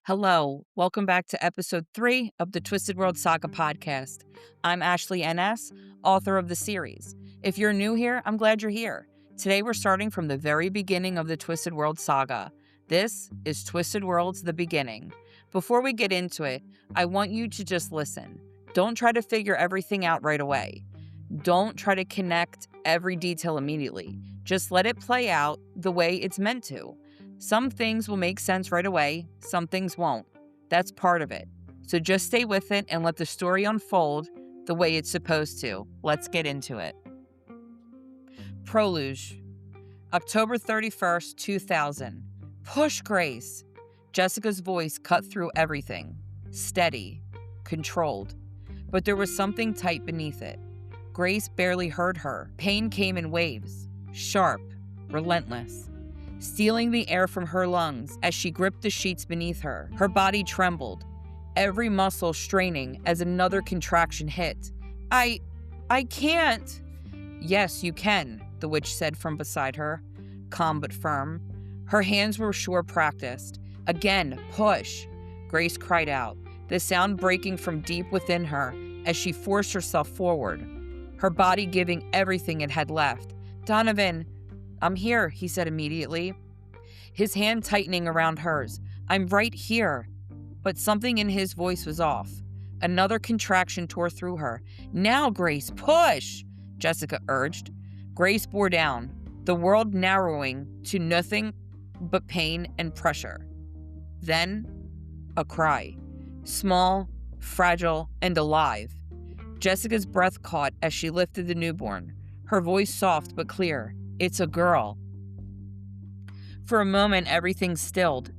Hello, welcome back to episode 3 of the Twisted World Saga podcast. I'm Ashley NS, author of the series. If you're new here, I'm glad you're here. Today we're starting from the very beginning of the Twisted World Saga. This is Twisted Worlds The Beginning. Before we get into it, I want you to just listen. Don't try to figure everything out right away. Don't try to connect every detail immediately. Just let it play out the way it's meant to. Some things will make sense right away, some things won't. That's part of it. So just stay with it and let the story unfold the way it's supposed to. Let's get into it. Prologue, October 31st, 2000. Push, Grace. Jessica's voice cut through everything. Steady, controlled. But there was something tight beneath it. Grace barely heard her. Pain came in waves, sharp, relentless, stealing the air from her lungs as she gripped the sheets beneath her. Her body trembled, every muscle straining as another contraction hit. I can't. Yes, you can, the witch said from beside her, calm but firm. Her hands were sure practiced. Again, push. Grace cried out, the sound breaking from deep within her as she forced herself forward, her body giving everything it had left. Donovan, I'm here, he said immediately, his hand tightening around hers. I'm right here. But something in his voice was off. Another contraction tore through her. Now, Grace, push, Jessica urged. Grace bore down, the world narrowing to nothing but pain and pressure. Then, a cry. Small, fragile, and alive. Jessica's breath caught as she lifted the newborn, her voice soft but clear. It's a girl. For a moment, everything stilled.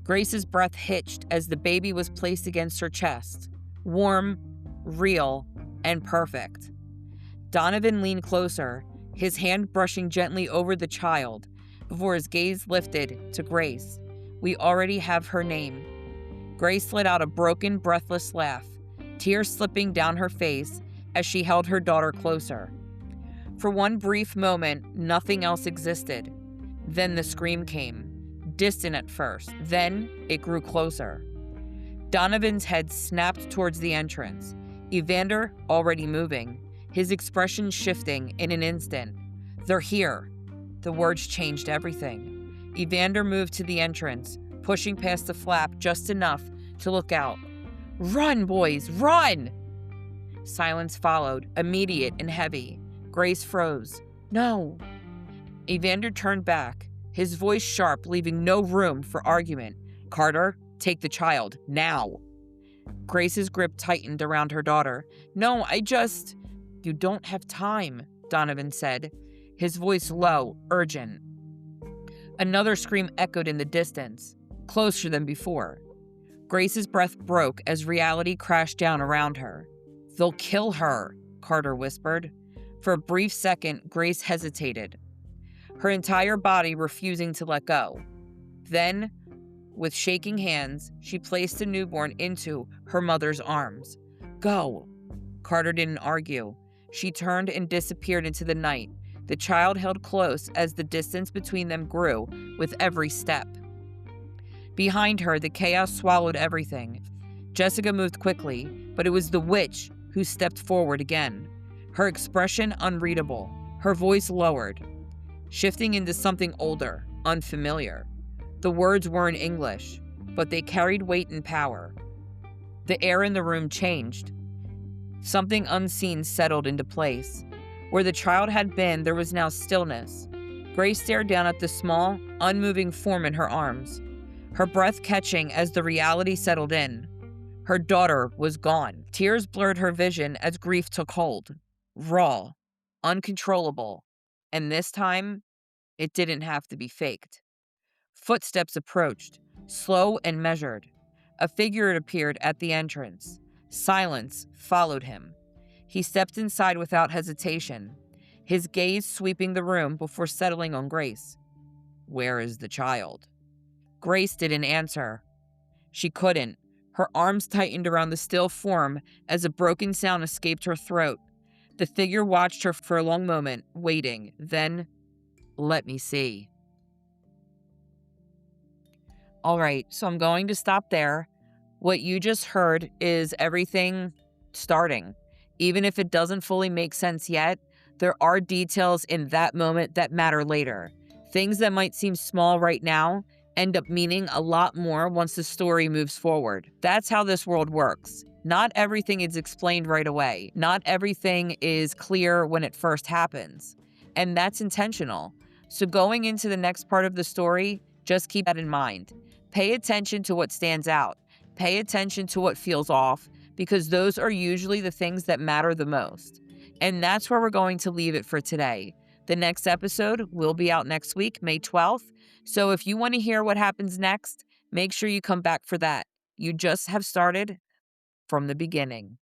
Grace's breath hitched as the baby was placed against her chest. Warm, real, and perfect. Donovan leaned closer, his hand brushing gently over the child, before his gaze lifted to Grace. We already have her name. Grace let out a broken, breathless laugh, tears slipping down her face as she held her daughter closer. For one brief moment, nothing else existed. Then the scream came, distant at first. Then it grew closer. Donovan's head snapped towards the entrance, Evander already moving, his expression shifting in an instant. They're here. The words changed everything. Evander moved to the entrance, pushing past the flap just enough to look out. Run, boys, run! Silence followed, immediate and heavy. Grace froze. No. Evander turned back, his voice sharp, leaving no room for argument. Carter, take the child, now. Grace's grip tightened around her daughter. No, You don't have time, Donovan said, his voice low, urgent. Another scream echoed in the distance, closer than before. Grace's breath broke as reality crashed down around her. They'll kill her, Carter whispered. For a brief second, Grace hesitated, her entire body refusing to let go. Then, with shaking hands, she placed the newborn into her mother's arms. Go. Carter didn't argue. She turned and disappeared into the night, the child held close as the distance between them grew with every step. Behind her, the chaos swallowed everything. Jessica moved quickly, but it was the witch who stepped forward again, her expression unreadable, her voice lowered, shifting into something older, unfamiliar. The words weren't English, but they carried weight and power. The air in the room changed. Something unseen settled into place. Where the child had been, there was now stillness. Grace stared down at the small, unmoving form in her arms, her breath catching as the reality settled in. Her daughter was gone. Tears blurred her vision as grief took hold. Raw, uncontrollable, and this time, it didn't have to be faked. Footsteps approached, slow and measured. A figure appeared at the entrance. Silence followed him. He stepped inside without hesitation, his gaze sweeping the room before settling on Grace. Where is the child? Grace didn't answer. She couldn't. Her arms tightened around the still form as a broken sound escaped her throat. The figure watched her for a long moment, waiting. Then, let me see. All right, so I'm going to stop there. What you just heard is everything starting. Even if it doesn't fully make sense yet, there are details in that moment that matter later. Things that might seem small right now end up meaning a lot more once the story moves forward. That's how this world works. Not everything is explained right away. Not everything is clear when it first happens. And that's intentional. So going into the next part of the story, just keep that in mind. Pay attention to what stands out. Pay attention to what feels off, because those are usually the things that matter the most. And that's where we're going to leave it for today. The next episode will be out next week, May 12th. So if you want to hear what happens next, make sure you come back for that. You just have started from the beginning.